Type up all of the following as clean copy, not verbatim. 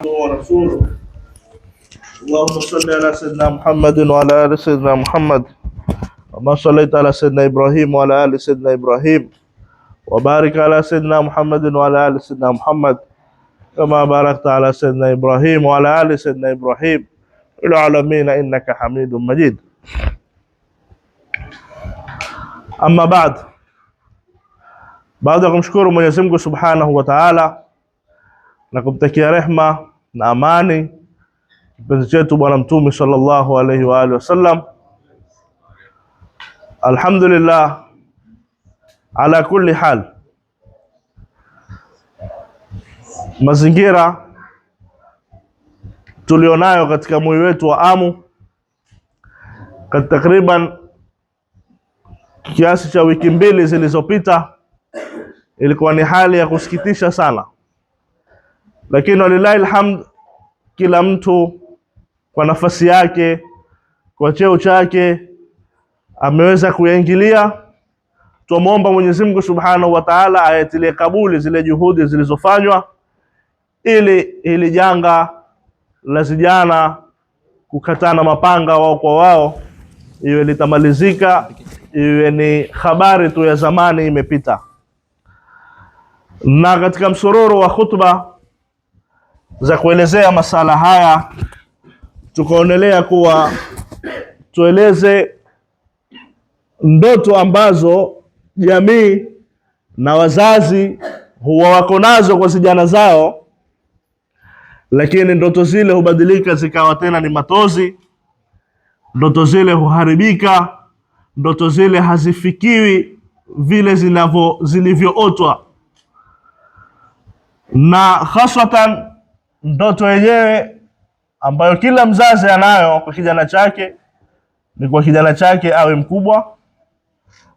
ورسوله. اللهم صل على سيدنا محمد وعلى آل سيدنا محمد وما صليت على سيدنا إبراهيم وعلى آل سيدنا إبراهيم وبارك على سيدنا محمد وعلى آل سيدنا محمد كما باركت على سيدنا إبراهيم وعلى آل سيدنا إبراهيم في العالمين إنك حميد مجيد. أما بعد ya kumshukuru Mwenyezi Mungu Subhanahu wa Ta'ala na kumtakia rehma na amani kipenzi chetu Bwana Mtume sallallahu alaihi wa alihi wasallam, alhamdulillah ala kulli hal, mazingira tulionayo katika moyo wetu wa Amu takriban kiasi cha wiki mbili zilizopita ilikuwa ni hali ya kusikitisha sana, lakini walillahi alhamd, kila mtu kwa nafasi yake, kwa cheo chake ameweza kuingilia. Tuomba Mwenyezi Mungu Subhanahu wa Ta'ala ayatilie kabuli zile juhudi zilizofanywa ili janga la vijana kukatana mapanga wao kwa wao iwe litamalizika, iwe ni habari tu ya zamani imepita. Na katika msororo wa khutba za kuelezea masala haya tukaonelea kuwa tueleze ndoto ambazo jamii na wazazi huwa wako nazo kwa vijana zao, lakini ndoto zile hubadilika zikawa tena ni matozi, ndoto zile huharibika, ndoto zile hazifikiwi vile zilivyootwa, na haswatan ndoto yenyewe ambayo kila mzazi anayo kwa kijana chake ni kwa kijana chake awe mkubwa,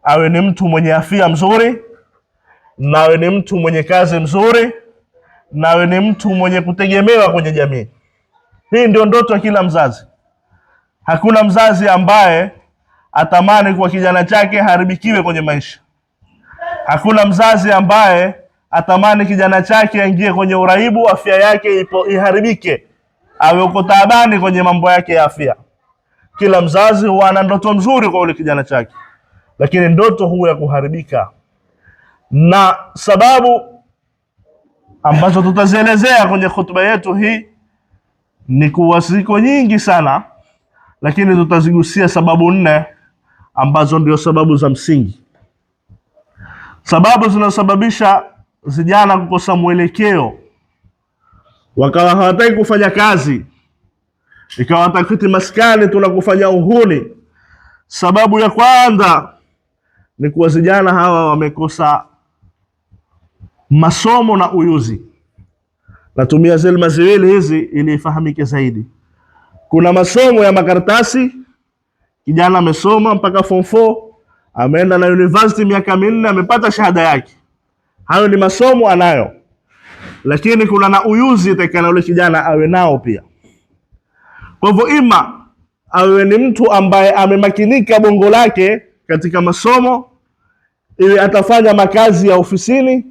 awe ni mtu mwenye afya mzuri, na awe ni mtu mwenye kazi mzuri, na awe ni mtu mwenye kutegemewa kwenye jamii. Hii ndio ndoto ya kila mzazi. Hakuna mzazi ambaye atamani kwa kijana chake haribikiwe kwenye maisha. Hakuna mzazi ambaye atamani kijana chake aingie kwenye uraibu, afya yake iharibike, awe uko taabani kwenye mambo yake ya afya. Kila mzazi huwa ana ndoto nzuri kwa ule kijana chake, lakini ndoto huwa ya kuharibika. Na sababu ambazo tutazielezea kwenye khutba yetu hii ni kuwa ziko nyingi sana, lakini tutazigusia sababu 4 ambazo ndio sababu za msingi. Sababu zinasababisha vijana kukosa mwelekeo, wakawa hawataki kufanya kazi, ikawa watakiti maskani tunakufanya uhuni. Sababu ya kwanza ni kuwa vijana hawa wamekosa masomo na uyuzi. Natumia zilma ziwili hizi ili ifahamike zaidi. Kuna masomo ya makaratasi, kijana amesoma mpaka form 4, ameenda na university miaka 4, amepata shahada yake, hayo ni masomo anayo. Lakini kuna na uyuzi itakana ule kijana awe nao pia. Kwa hivyo ima awe ni mtu ambaye amemakinika bongo lake katika masomo, iwe atafanya makazi ya ofisini,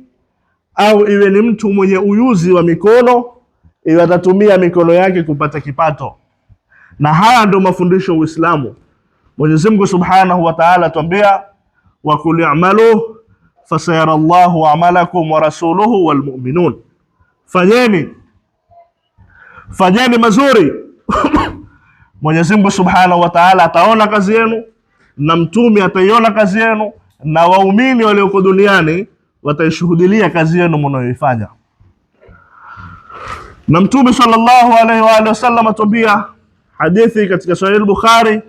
au iwe ni mtu mwenye uyuzi wa mikono, iwe atatumia mikono yake kupata kipato. Na haya ndio mafundisho ya Uislamu. Mwenyezi Mungu Subhanahu wa Ta'ala atuambia, wa kul i'malu fasayara Allahu amalakum wa rasuluhu wal mu'minun. Fanyeni mazuri Mwenyezi Mungu Subhanahu wa Ta'ala ataona kazi yenu, na mtume ataiona kazi yenu, na waumini walioko duniani wataishuhudia kazi yenu mnayoifanya. Na mtume sallallahu alaihi wa alihi wasallam atuambia hadithi katika Sahih al-Bukhari,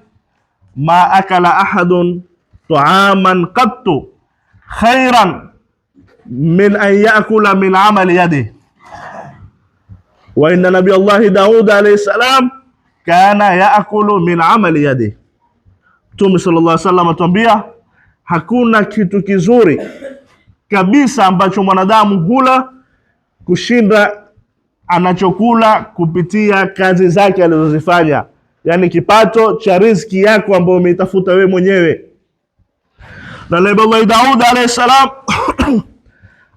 ma akala ahadun ta'aman qattu khairan min an ya'kula min amali yadihi wa inna nabiy Allah Daud alayhi salam kana ya'kulu min amali yadihi. Mtume sallallahu alaihi wasallam atuambia hakuna kitu kizuri kabisa ambacho mwanadamu hula kushinda anachokula kupitia kazi zake alizozifanya, yani kipato cha riziki yako ambayo umeitafuta wewe mwenyewe. Na Nabii Allah Daud alayhi salam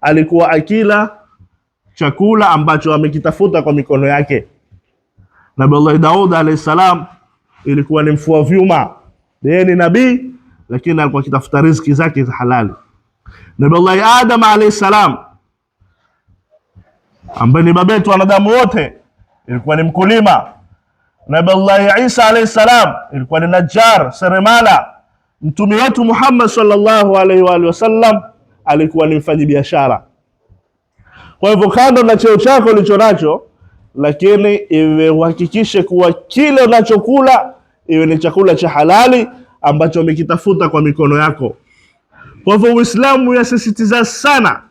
alikuwa akila chakula ambacho amekitafuta kwa mikono yake. Nabii Allah Daud alayhi salam ilikuwa ni mfua vyuma, yeye ni nabii lakini alikuwa akitafuta riziki zake za halali. Nabii Allah Adam alayhi salam ambaye ni baba yetu wanadamu wote ilikuwa ni mkulima. Nabii Allah Isa alayhi salam ilikuwa ni najjar, seremala. Mtume wetu Muhammad sallallahu alayhi wa sallam alikuwa ni mfanyi biashara. Kwa hivyo kando na cheo chako ulicho nacho, lakini iwe uhakikishe kuwa kile unachokula iwe ni chakula cha halali ambacho umekitafuta kwa mikono yako. Kwa hivyo Uislamu yasisitiza sana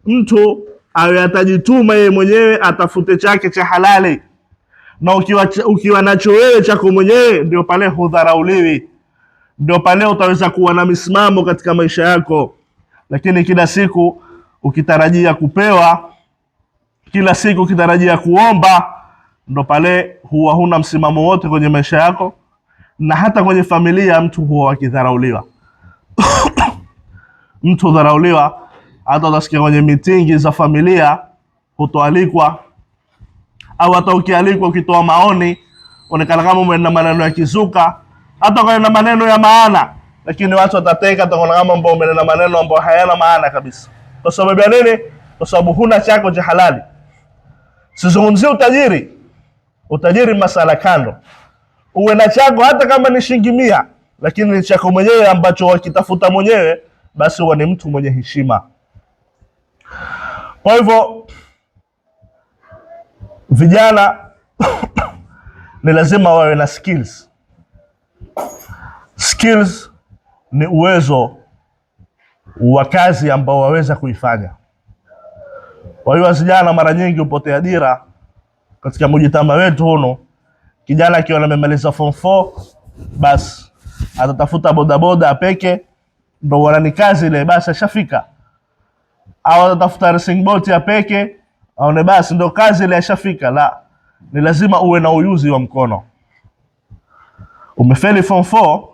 mtu awe atajituma yeye mwenyewe atafute chake cha halali, na ukiwa nacho wewe chako mwenyewe ndio pale hudharauliwi, ndio pale utaweza kuwa na misimamo katika maisha yako. Lakini kila siku ukitarajia kupewa, kila siku ukitarajia kuomba, ndo pale huwa huna msimamo wote kwenye maisha yako, na hata kwenye familia mtu huwa akidharauliwa. Mtu hudharauliwa, hata utasikia kwenye mitingi za familia hutoalikwa, au hata ukialikwa ukitoa maoni onekana kama umeenda maneno ya kizuka, hata ukaenda maneno ya maana, lakini watu watateka utaona kama ambao umeenda maneno ambayo hayana maana kabisa. Kwa sababu ya nini? Kwa sababu huna chako cha halali. Sizungumzie utajiri. Utajiri masala kando. Uwe na chako hata kama ni shilingi 100, lakini ni chako mwenyewe ambacho wakitafuta mwenyewe, basi huwa ni mtu mwenye heshima. Kwa hivyo vijana ni lazima wawe na skills. Skills ni uwezo wa kazi ambao waweza kuifanya. Kwa hiyo vijana mara nyingi hupotea dira katika mujitama wetu huno. Kijana akiwa amemaliza form 4 basi atatafuta bodaboda apeke ndo wanani kazi ile basi ashafika, au atatafuta racing boat apeke aone basi ndo kazi ile ashafika. La, ni lazima uwe na ujuzi wa mkono. Umefeli form 4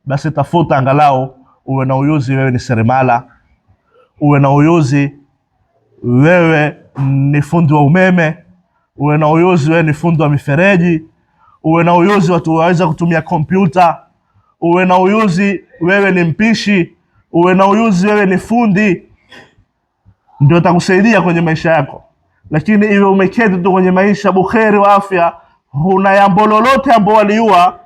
basi tafuta angalau uwe na ujuzi, wewe ni seremala, uwe na ujuzi wewe ni fundi wa umeme, uwe na ujuzi wewe ni fundi wa mifereji, uwe na ujuzi watu waweza kutumia kompyuta, uwe na ujuzi wewe ni mpishi, uwe na ujuzi wewe ni fundi, ndio itakusaidia kwenye maisha yako. Lakini iwe umeketi tu kwenye maisha bukheri wa afya, huna jambo lolote ambalo waliua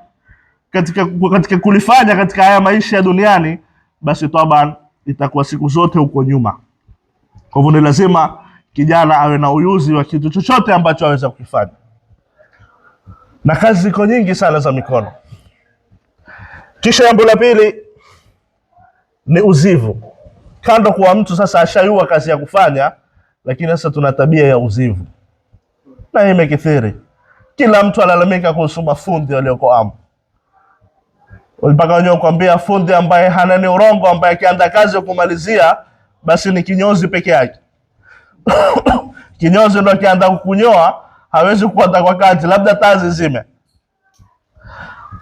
katika kulifanya katika haya maisha ya duniani, basi taban itakuwa siku zote uko nyuma. Kwa hivyo ni lazima kijana awe na ujuzi wa kitu chochote ambacho aweza kukifanya. Na kazi ziko nyingi sana za mikono. Kisha jambo la pili ni uzivu. Kando kwa mtu sasa ashayua kazi ya kufanya, lakini sasa tuna tabia ya uzivu. Na hii imekithiri. Kila mtu alalamika kuhusu mafundi walioko amu. Mpaka wenyewe kuambia fundi ambaye hana ni urongo, ambaye akianza kazi ya kumalizia basi ni kinyozi peke yake. Kinyozi ndo akianza kukunyoa hawezi kuanza kwa kazi, labda tazi zime.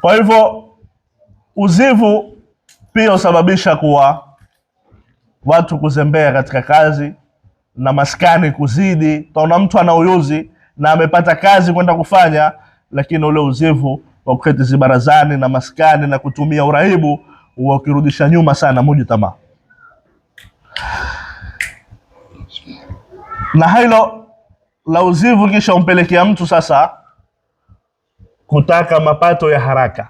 Kwa hivyo uzivu pia husababisha kuwa watu kuzembea katika kazi na maskani kuzidi. Taona mtu ana ujuzi na amepata kazi kwenda kufanya, lakini ule uzivu wa kuketi zibarazani na maskani na kutumia uraibu huwa ukirudisha nyuma sana mujtama. Na hilo la uzivu kisha umpelekea mtu sasa kutaka mapato ya haraka.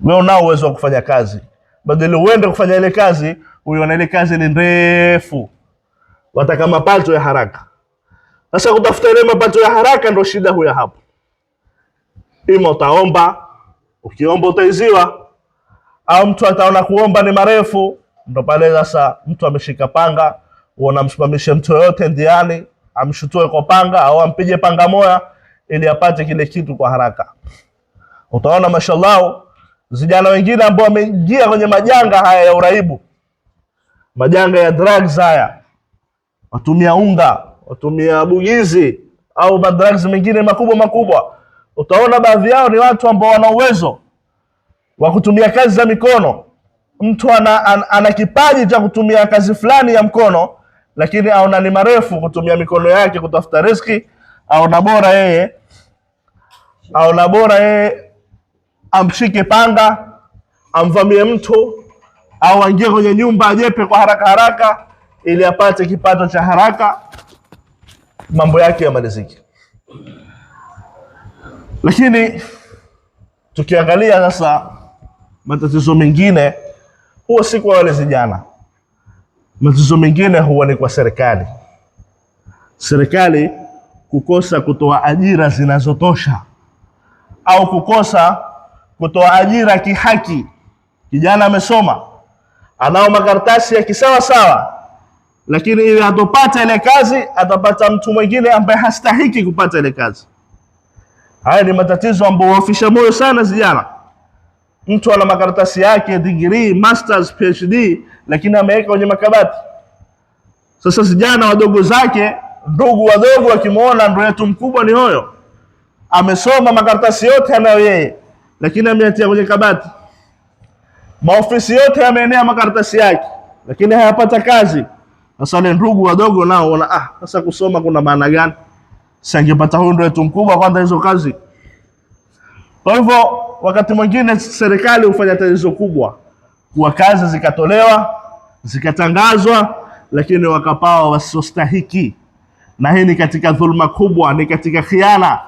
Wewe unao uwezo wa kufanya kazi, badala uende kufanya ile kazi, uiona ile kazi ni ndefu, wataka mapato ya haraka. Sasa kutafuta ile mapato ya haraka ndo shida huya hapo. Ima utaomba, ukiomba utaiziwa, au mtu ataona kuomba ni marefu, ndo pale sasa mtu ameshika panga, unamsimamisha mtu yote ndiani, amshutue kwa panga au ampige panga moja ili apate kile kitu kwa haraka. Utaona mashallah vijana wengine ambao wameingia kwenye majanga haya ya uraibu, majanga ya drugs haya, watumia unga, watumia bugizi au drugs mengine makubwa. Utaona baadhi yao ni watu ambao wana uwezo wa kutumia kazi za mikono. Mtu ana kipaji cha kutumia kazi fulani ya mkono, lakini aona ni marefu kutumia mikono yake kutafuta riziki, aona bora yeye amshike panga amvamie mtu au aingie kwenye nyumba ajepe kwa haraka haraka ili apate kipato cha haraka, mambo yake yamalizike. Lakini tukiangalia sasa matatizo mengine huwa si kwa wale vijana, matatizo mengine huwa ni kwa serikali kukosa kutoa ajira zinazotosha au kukosa kutoa ajira kihaki. Kijana amesoma, anao makaratasi ya kisawa sawa, lakini ili atopata ile kazi atapata mtu mwingine ambaye hastahiki kupata ile kazi. Haya ni matatizo ambayo wafisha moyo sana vijana. Mtu ana makaratasi yake, degree, masters, PhD, lakini ameweka kwenye makabati. Sasa vijana wadogo zake, ndugu wadogo wakimuona ndio yetu mkubwa ni huyo, amesoma makaratasi yote anayo yeye, lakini ameatia kwenye kabati. Maofisi yote yameenea makaratasi yake, lakini hayapata kazi. Sasa wale ndugu wadogo nao wana sasa kusoma kuna maana gani? Singepata huyu ndio yetu mkubwa kwanza hizo kazi. Kwa hivyo wakati mwingine serikali hufanya tatizo kubwa kwa kazi zikatolewa, zikatangazwa, lakini wakapawa wasiostahiki. Na hii ni katika dhulma kubwa, ni katika khiana.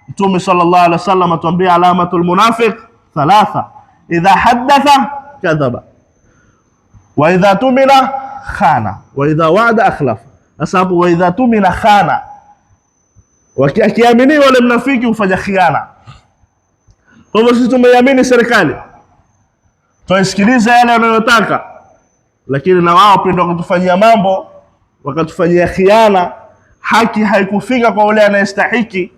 Mtume sallallahu alaihi wasallam atuambia alamatul munafiq thalatha: idha haddatha kadhaba, wa idha tumina khana, wa idha wa'ada akhlafa. Sasa hapo wa idha tumina khana, wakiamini wale mnafiki hufanya khiana. Kwa hivyo sisi tumeamini serikali, tuisikilize yale wanayotaka, lakini na wao pia wakatufanyia mambo, wakatufanyia khiana, haki haikufika kwa yule anayestahiki,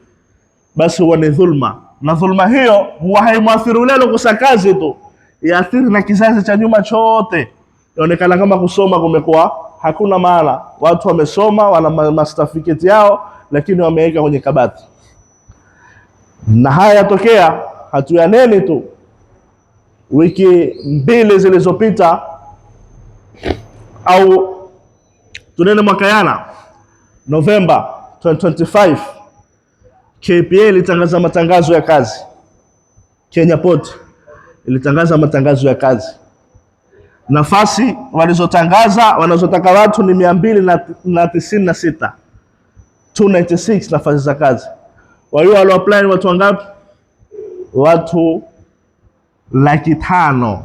basi huwa ni dhulma. Na dhulma hiyo huwa haimwathiri yule aliyokosa kazi tu, yaathiri na kizazi cha nyuma chote. Inaonekana kama kusoma kumekuwa hakuna maana. Watu wamesoma, wana mastertificate yao, lakini wameweka kwenye kabati. Na haya yatokea hatuyaneni tu. Wiki 2 zilizopita au tunene mwaka jana November 2025, KPA ilitangaza matangazo ya kazi. Kenya Port ilitangaza matangazo ya kazi. Nafasi walizotangaza wanazotaka watu ni 296, 296 nafasi za kazi. Walio apply watu wangapi? Watu 500,000.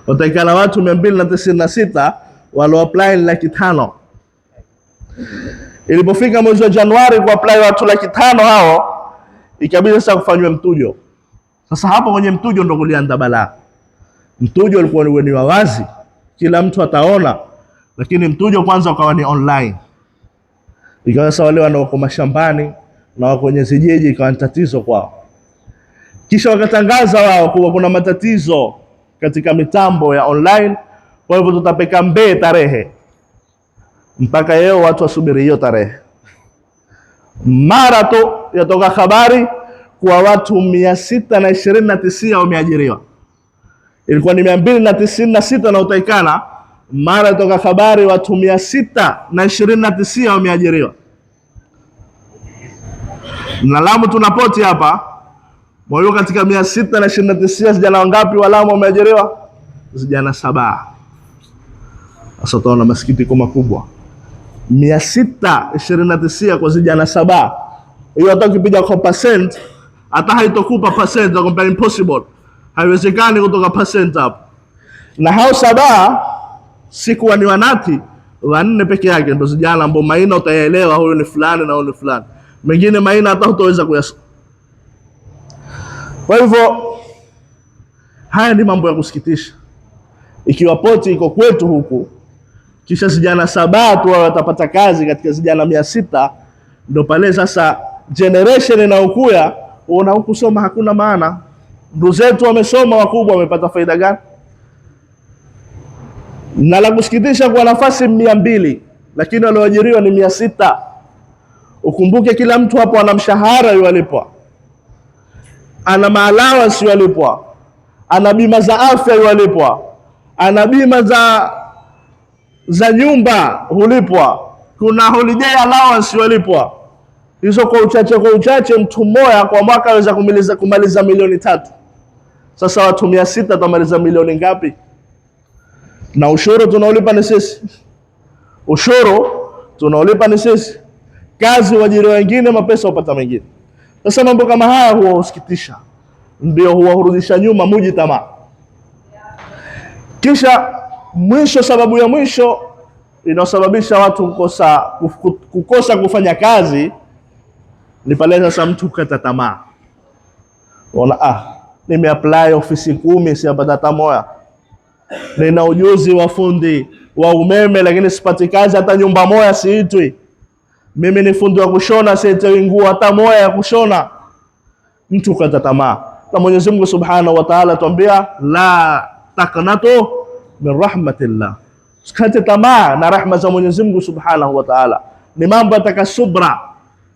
Watakana watu 296, walio apply 500,000. Ilipofika mwezi wa Januari ku apply watu 500,000 hao, ikabidi sasa kufanywa mtujo. Sasa hapo kwenye mtujo ndo kulianza balaa. Mtujo ulikuwa ni wazi, kila mtu ataona, lakini mtujo kwanza ukawa ni online. Ikawa sasa wale wanaoko mashambani na wako kwenye vijiji ikawa tatizo kwao. Kisha wakatangaza wao kuwa kuna matatizo katika mitambo ya online, kwa hivyo tutapeka mbee tarehe. Mpaka leo watu wasubiri hiyo tarehe. Mara tu yatoka habari kwa watu 629 wameajiriwa. Ilikuwa ni 296 na utaikana, mara yatoka habari watu 629 wameajiriwa. Na Lamu tunapoti hapa, moyo katika 629 vijana wangapi wa Lamu wameajiriwa? Vijana 7. Sasa utaona masikitiko makubwa. 629 kwa vijana 7. Hiyo hata ukipiga kwa percent hata haitokupa percent, kwa impossible. Haiwezekani kutoka percent hapo. Na hao 7 siku ni wanati 4 peke yake ndio vijana ambao maina utaelewa huyo ni fulani na huyo ni fulani. Mengine maina hata hutaweza kuyasoma. Kwa hivyo haya ni mambo ya kusikitisha. Ikiwa poti iko kwetu huku, kisha vijana 7 tu watapata kazi katika vijana 600, ndio pale sasa generation inayokuja unaona huku soma hakuna maana. Ndugu zetu wamesoma wakubwa wamepata faida gani? Na la kusikitisha kwa nafasi 200, lakini walioajiriwa ni 600. Ukumbuke kila mtu hapo ana mshahara yualipwa, ana maallowance yualipwa, ana bima za afya yualipwa, ana bima za za nyumba hulipwa, kuna holiday allowance hulipwa. Hizo kwa uchache mtu mmoja kwa mwaka aweza kumaliza milioni 3. Sasa watu 600 tamaliza milioni ngapi? Na ushuru tunaulipa ni sisi. Ushuru tunaulipa ni sisi. Kazi wajiri wengine, mapesa upata mengine. Sasa mambo kama haya huwa husikitisha, ndio huwa hurudisha nyuma muji tamaa. Kisha mwisho, sababu ya mwisho inasababisha watu kukosa kufanya kazi ni pale sasa mtu kukata tamaa. Ona, nimeapply ofisi 10 sipata hata moja. Nina ujuzi wa fundi wa umeme lakini sipati kazi hata nyumba moja siitwi. Mimi ni fundi wa kushona, siitwi nguo hata moja ya kushona. Mtu kukata tamaa. Na Mwenyezi Mungu Subhanahu wa Ta'ala tuambia, la taqnatu min rahmatillah. Usikate tamaa na rahma za Mwenyezi Mungu Subhanahu wa Ta'ala. Ni mambo yataka subra.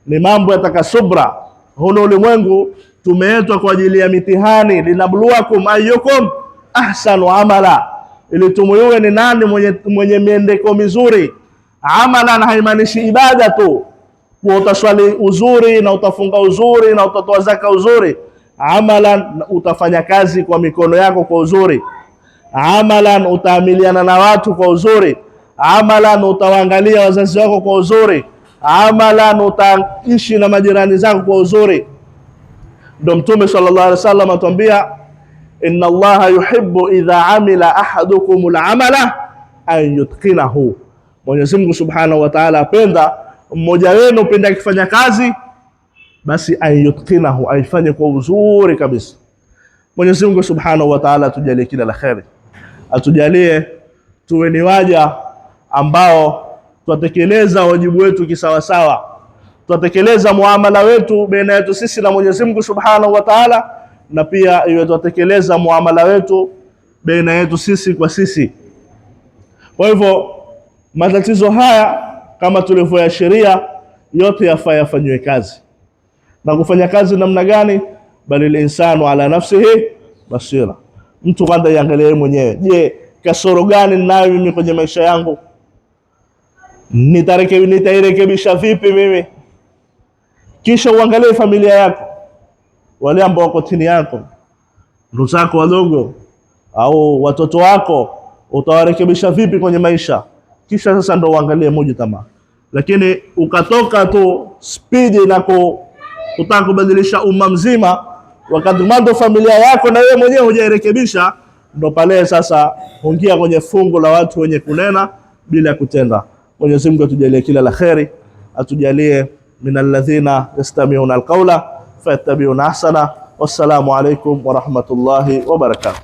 Ni mambo yataka subra. Huno ulimwengu tumeetwa kwa ajili ya mitihani, linabluwakum ayyukum ahsanu amala, ili tumuiwe ni nani mwenye miendeko mizuri. Amala na haimaanishi ibada tu, kwa utaswali uzuri na utafunga uzuri na utatoa zaka uzuri. Amalan, utafanya kazi kwa mikono yako kwa uzuri. Amalan, utaamiliana na watu kwa uzuri. Amalan, utawaangalia wazazi wako kwa uzuri. Amalan, utaishi na majirani zako kwa uzuri. Ndio Mtume sallallahu alaihi wasallam atuambia, inna Allaha yuhibbu idha amila ahadukumul amala an yutqinahu. Mwenyezi Mungu Subhanahu wa Ta'ala apenda mmoja wenu penda akifanya kazi basi an yutqinahu, aifanye kwa uzuri kabisa. Mwenyezi Mungu Subhanahu wa Ta'ala atujalie kila la kheri, atujalie tuwe ni waja ambao tutatekeleza wajibu wetu kisawasawa, tutatekeleza muamala wetu baina yetu sisi na Mwenyezi Mungu Subhanahu wa Ta'ala, na pia iwe tutatekeleza muamala wetu baina yetu sisi kwa sisi. Kwa hivyo matatizo haya kama tulivyoashiria yote yafaa yafanywe kazi. Na kufanya kazi namna gani? Bali al-insanu ala nafsihi basira. Mtu kwanza iangalie mwenyewe, je, kasoro gani ninayo mimi kwenye maisha yangu? Nitairekebisha vipi mimi? Kisha uangalie familia yako, wale ambao wako chini yako, ndugu zako wadogo au watoto wako, utawarekebisha vipi kwenye maisha? Kisha sasa ndo uangalie moja tamaa. Lakini ukatoka tu speed na kutaka kubadilisha umma mzima, wakati mando familia yako na wewe mwenyewe hujairekebisha, ndo pale sasa ungia kwenye fungu la watu wenye kunena bila kutenda. Mwenyezi Mungu atujalie kila la kheri, atujalie minal ladhina yastami'una alqawla fayattabi'una ahsana. Wassalamu alaykum wa rahmatullahi wa barakatuh.